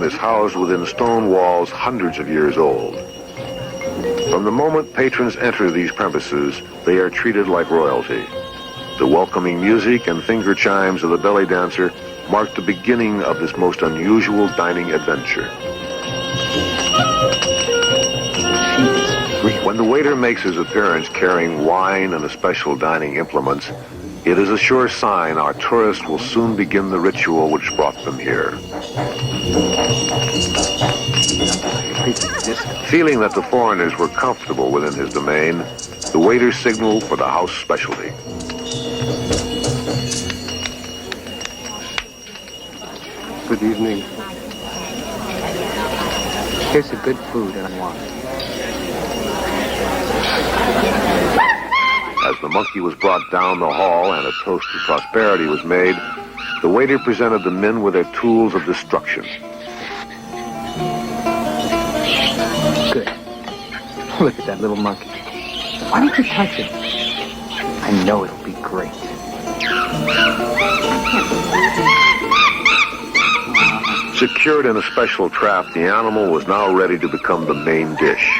is housed within stone walls hundreds of years old. From the moment patrons enter these premises, they are treated like royalty. The welcoming music and finger chimes of the belly dancer mark the beginning of this most unusual dining adventure. When the waiter makes his appearance carrying wine and special dining implements, it is a sure sign our tourists will soon begin the ritual which brought them here. Feeling that the foreigners were comfortable within his domain, the waiter signaled for the house specialty. Good evening. Here's some good food and wine. As the monkey was brought down the hall and a toast to prosperity was made, the waiter presented the men with their tools of destruction. Good. Look at that little monkey. Why don't you touch him? I know it'll be great. Secured in a special trap, the animal was now ready to become the main dish.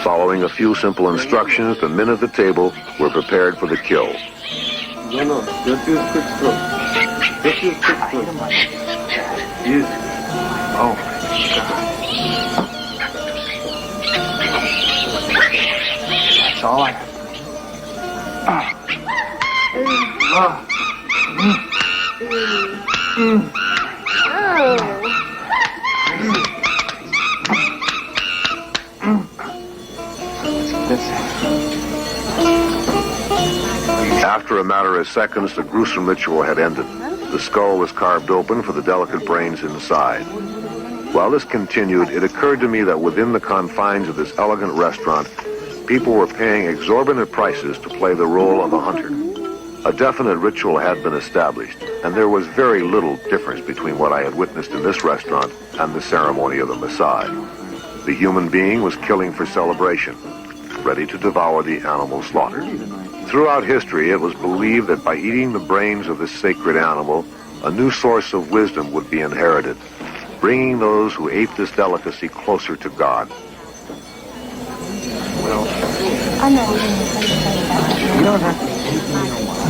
Following a few simple instructions, the men at the table were prepared for the kill. No, just use quick stroke. Just use quick stroke. Yes. Oh, my God. That's all I have. After a matter of seconds, the gruesome ritual had ended. The skull was carved open for the delicate brains inside. While this continued, it occurred to me that within the confines of this elegant restaurant, people were paying exorbitant prices to play the role of a hunter. A definite ritual had been established, and there was very little difference between what I had witnessed in this restaurant and the ceremony of the Maasai. The human being was killing for celebration, ready to devour the animal slaughtered. Throughout history, it was believed that by eating the brains of this sacred animal, a new source of wisdom would be inherited, bringing those who ate this delicacy closer to God. Well, I know. you don't have to eat anything you don't want.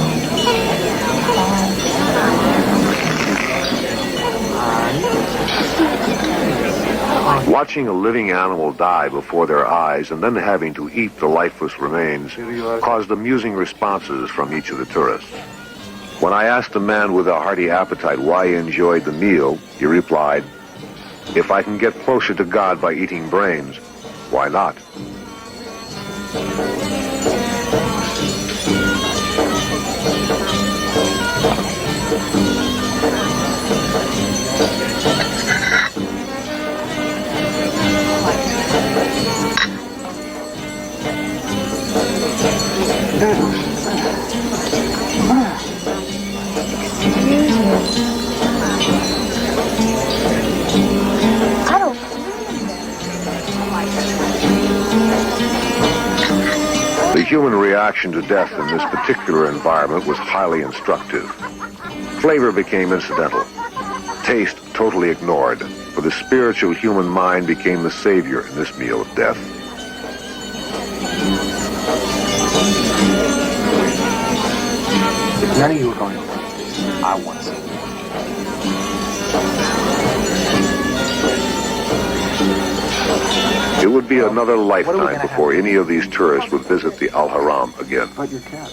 Watching a living animal die before their eyes and then having to eat the lifeless remains caused amusing responses from each of the tourists. When I asked a man with a hearty appetite why he enjoyed the meal, he replied, "If I can get closer to God by eating brains, why not?" The human reaction to death in this particular environment was highly instructive. Flavor became incidental. Taste totally ignored, for the spiritual human mind became the savior in this meal of death. If none of you are going to play, I want to see. It would be another lifetime before any of these tourists would visit the Al Haram again. But your cat.